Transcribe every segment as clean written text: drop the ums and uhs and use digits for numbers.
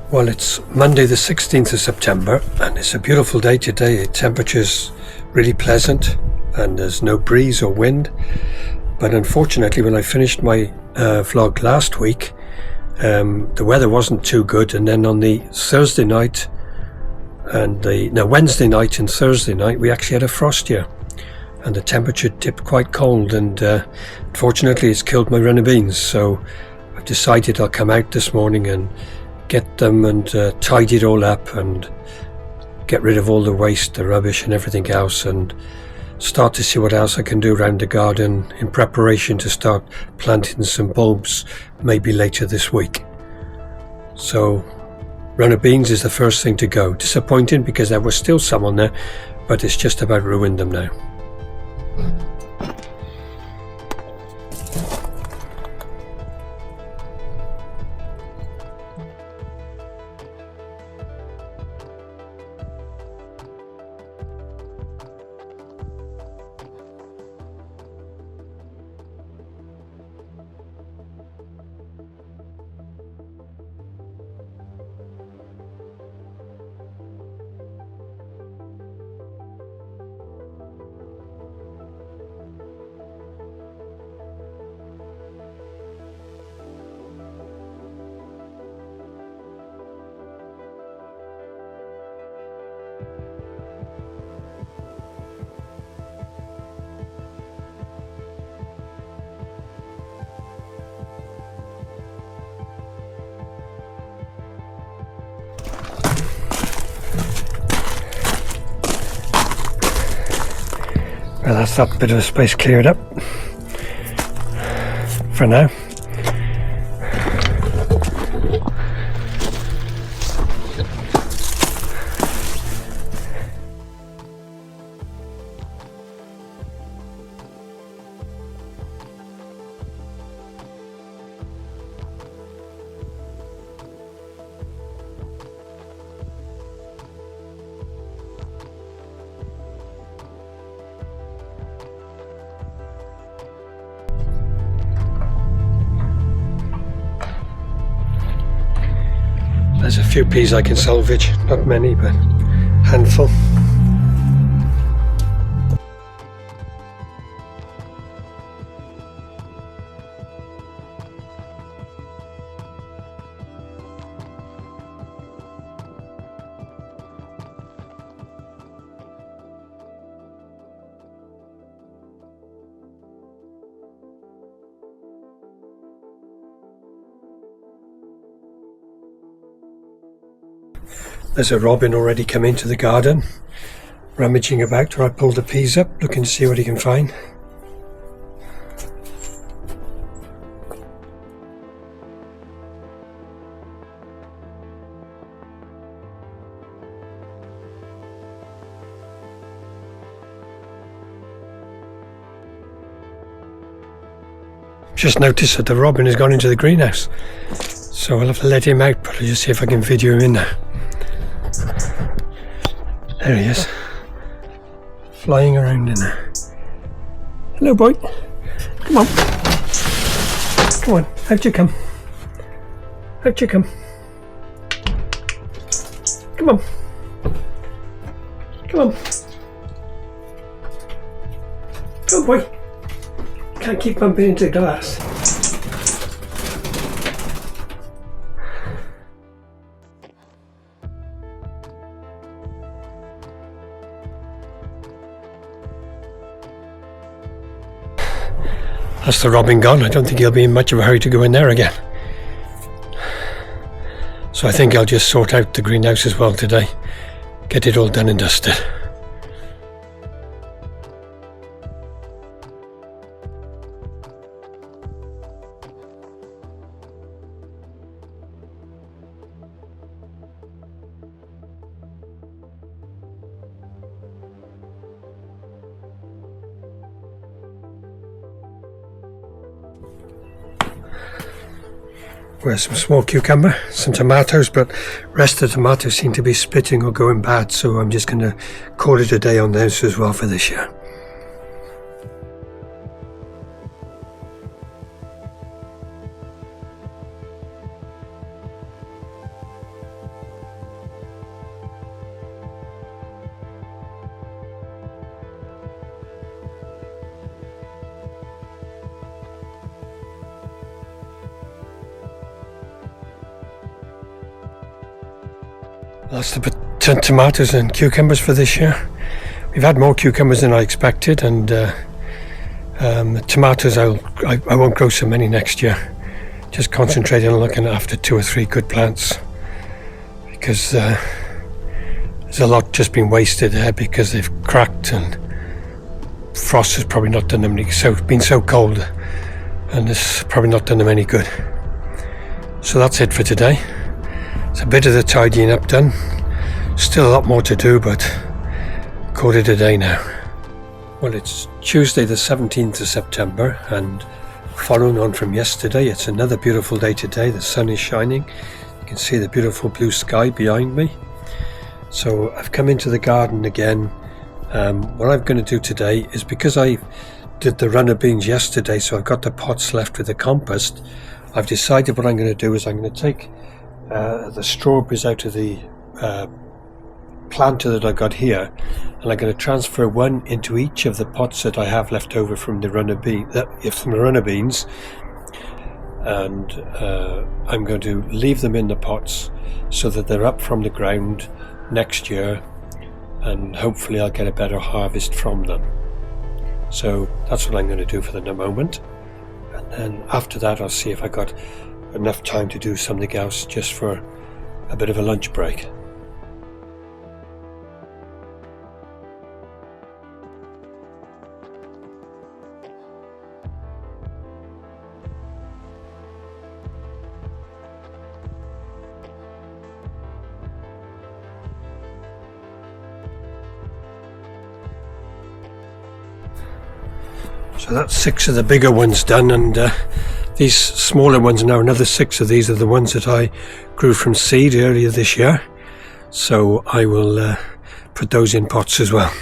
Well, it's Monday the 16th of September and it's a beautiful day today. The temperature's really pleasant and there's no breeze or wind. But unfortunately, when I finished my vlog last week, the weather wasn't too good, and then on the Wednesday night and Thursday night we actually had a frost here and the temperature dipped quite cold, and unfortunately it's killed my runner beans. So I've decided I'll come out this morning and get them and tidy it all up and get rid of all the waste, the rubbish and everything else, and start to see what else I can do around the garden in preparation to start planting some bulbs maybe later this week. So runner beans is the first thing to go. Disappointing because there was still some on there, but it's just about ruined them now. Well, that's that bit of space cleared up for now. There's a few peas I can salvage, not many, but a handful. There's a robin already come into the garden, rummaging about where I pulled the peas up, looking to see what he can find. Just noticed that the robin has gone into the greenhouse, so I'll have to let him out, but I'll just see if I can video him in there. There he is, flying around in there. Hello, boy. Come on. Come on, out you come. Out you come. Come on. Come on. Come on, boy. Can't keep bumping into the glass. That's the robin gone. I don't think he'll be in much of a hurry to go in there again. So I think I'll just sort out the greenhouse as well today. Get it all done and dusted. Where's some small cucumber, some tomatoes, but rest of the tomatoes seem to be splitting or going bad, so I'm just going to call it a day on those as well for this year. That's the tomatoes and cucumbers for this year. We've had more cucumbers than I expected, and the tomatoes I won't grow so many next year. Just concentrating on looking after 2 or 3 good plants, because there's a lot just been wasted there because they've cracked and frost has probably not done them any. So it's been so cold, and it's probably not done them any good. So that's it for today. It's a bit of the tidying up done. Still a lot more to do, but call it a day now. Well, it's Tuesday the 17th of September, and following on from yesterday, it's another beautiful day today. The sun is shining. You can see the beautiful blue sky behind me. So I've come into the garden again. What I'm going to do today is, because I did the runner beans yesterday, so I've got the pots left with the compost, I've decided what I'm going to do is I'm going to take the strawberries out of the planter that I got here, and I'm going to transfer one into each of the pots that I have left over from the runner beans, and I'm going to leave them in the pots so that they're up from the ground next year, and hopefully I'll get a better harvest from them. So that's what I'm going to do for the moment, and then after that I'll see if I got enough time to do something else just for a bit of a lunch break. So that's 6 of the bigger ones done, and these smaller ones now, another 6 of these are the ones that I grew from seed earlier this year. So I will put those in pots as well.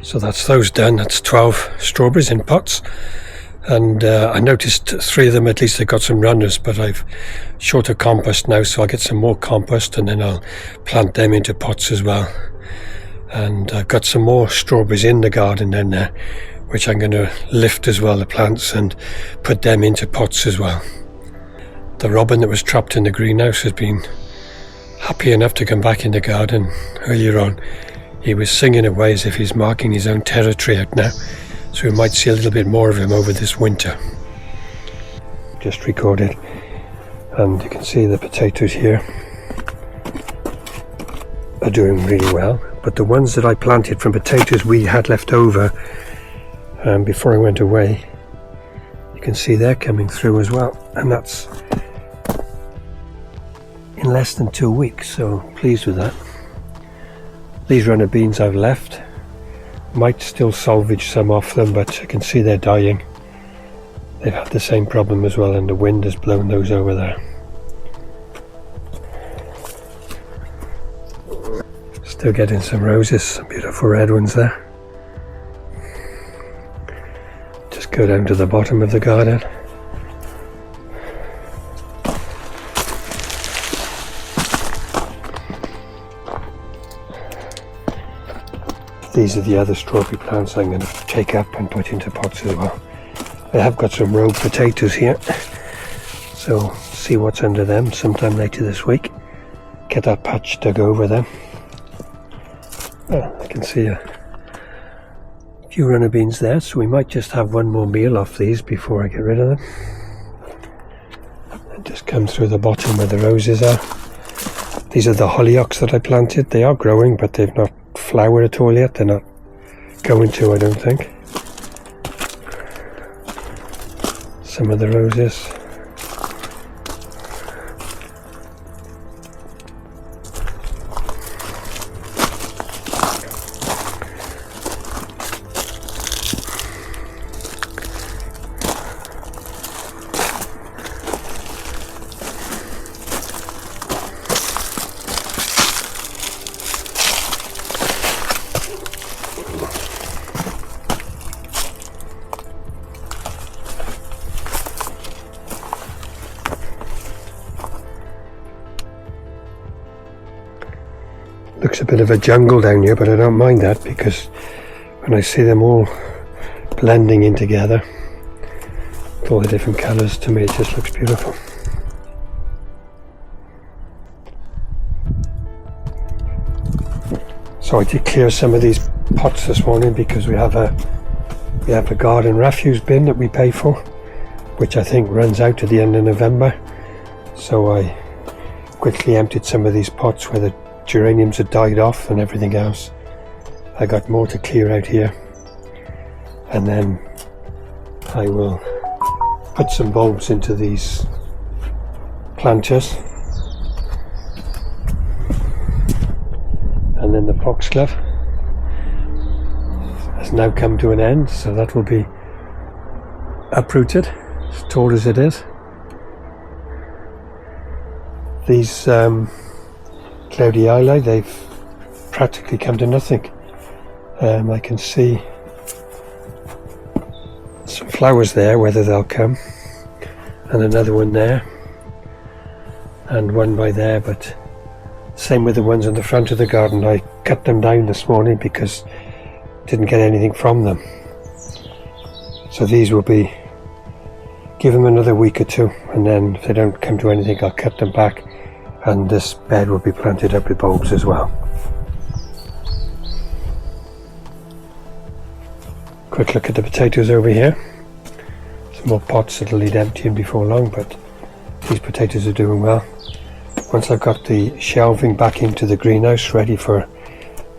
So that's those done. That's 12 strawberries in pots, and I noticed 3 of them at least, they got some runners, but I've short of compost now, so I'll get some more compost and then I'll plant them into pots as well. And I've got some more strawberries in the garden then which I'm going to lift as well, the plants, and put them into pots as well. The robin that was trapped in the greenhouse has been happy enough to come back in the garden earlier on. He was singing away as if he's marking his own territory out now, so we might see a little bit more of him over this winter. Just recorded, and you can see the potatoes here are doing really well, but the ones that I planted from potatoes we had left over before I went away, you can see they're coming through as well, and that's in less than 2 weeks, so pleased with that. These runner beans I've left, might still salvage some off them, but I can see they're dying. They've had the same problem as well, and the wind has blown those over there. Still getting some roses, some beautiful red ones there. Just go down to the bottom of the garden. These are the other strawberry plants I'm going to take up and put into pots as well. I have got some rogue potatoes here, so see what's under them sometime later this week. Get that patch dug over them. I can see a few runner beans there, so we might just have one more meal off these before I get rid of them. And just come through the bottom where the roses are. These are the hollyoaks that I planted. They are growing, but they've not flowered at all yet. They're not going to, I don't think. Some of the roses. looks a bit of a jungle down here, but I don't mind that, because when I see them all blending in together with all the different colours, to me it just looks beautiful. So I did clear some of these pots this morning because we have a garden refuse bin that we pay for, which I think runs out at the end of November. So I quickly emptied some of these pots where the geraniums had died off and everything else. I got more to clear out here, and then I will put some bulbs into these planters. And then the foxglove has now come to an end, so that will be uprooted, as tall as it is. These cloudy eyelid, they've practically come to nothing. I can see some flowers there, whether they'll come, and another one there, and one by there, but same with the ones in the front of the garden. I cut them down this morning because didn't get anything from them. So these will be, give them another week or two, and then if they don't come to anything, I'll cut them back, and this bed will be planted up with bulbs as well. Quick look at the potatoes over here. Some more pots that'll need emptying before long, but these potatoes are doing well. Once I've got the shelving back into the greenhouse ready for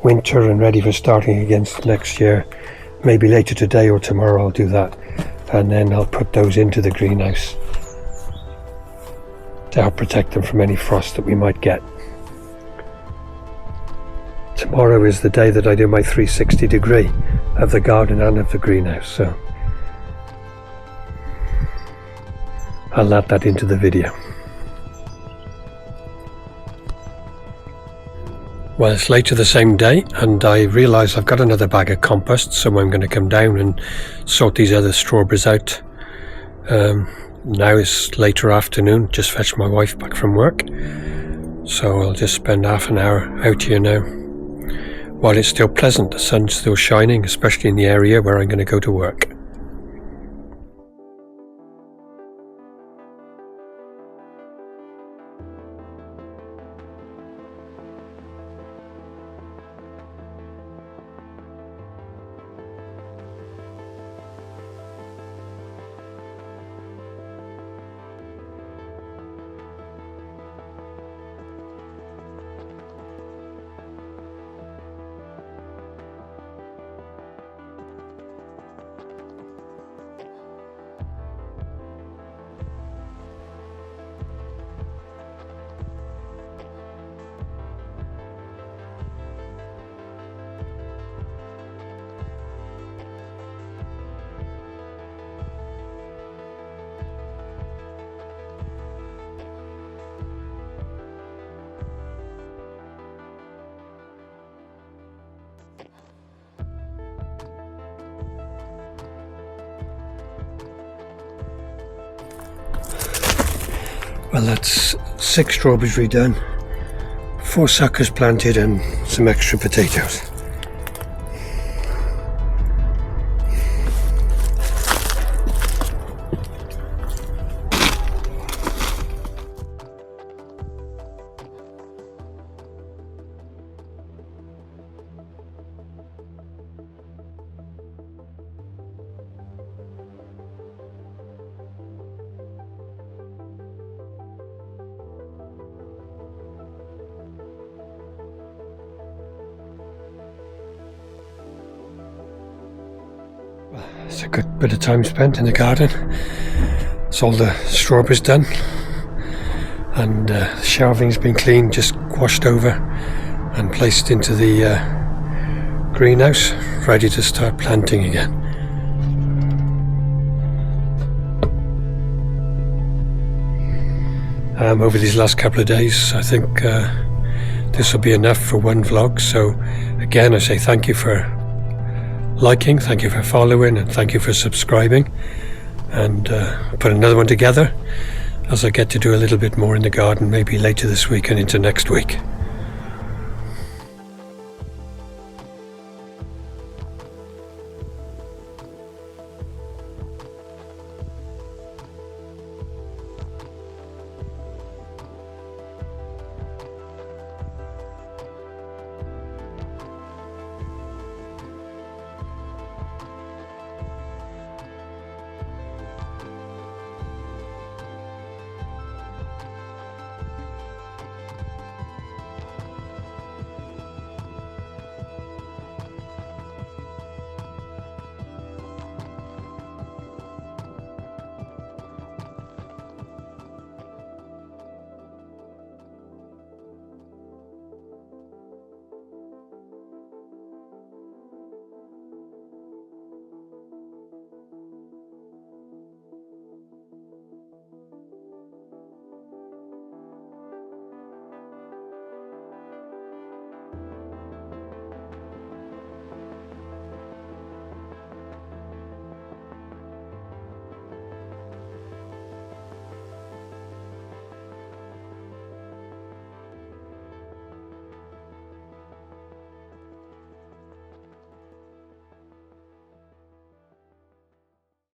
winter and ready for starting again next year, maybe later today or tomorrow I'll do that, and then I'll put those into the greenhouse to help protect them from any frost that we might get. Tomorrow is the day that I do my 360 degree of the garden and of the greenhouse, so I'll add that into the video. Well, it's later the same day, and I realise I've got another bag of compost, so I'm going to come down and sort these other strawberries out. Now it's later afternoon, just fetched my wife back from work, so I'll just spend half an hour out here now. While it's still pleasant, the sun's still shining, especially in the area where I'm going to go to work. Well, that's 6 strawberries redone, 4 suckers planted and some extra potatoes. It's a good bit of time spent in the garden. It's all the strawberries done, and the shelving's been cleaned, just washed over and placed into the greenhouse, ready to start planting again. Over these last couple of days, I think this will be enough for one vlog. So again, I say thank you for liking, thank you for following, and thank you for subscribing, and put another one together as I get to do a little bit more in the garden, maybe later this week and into next week.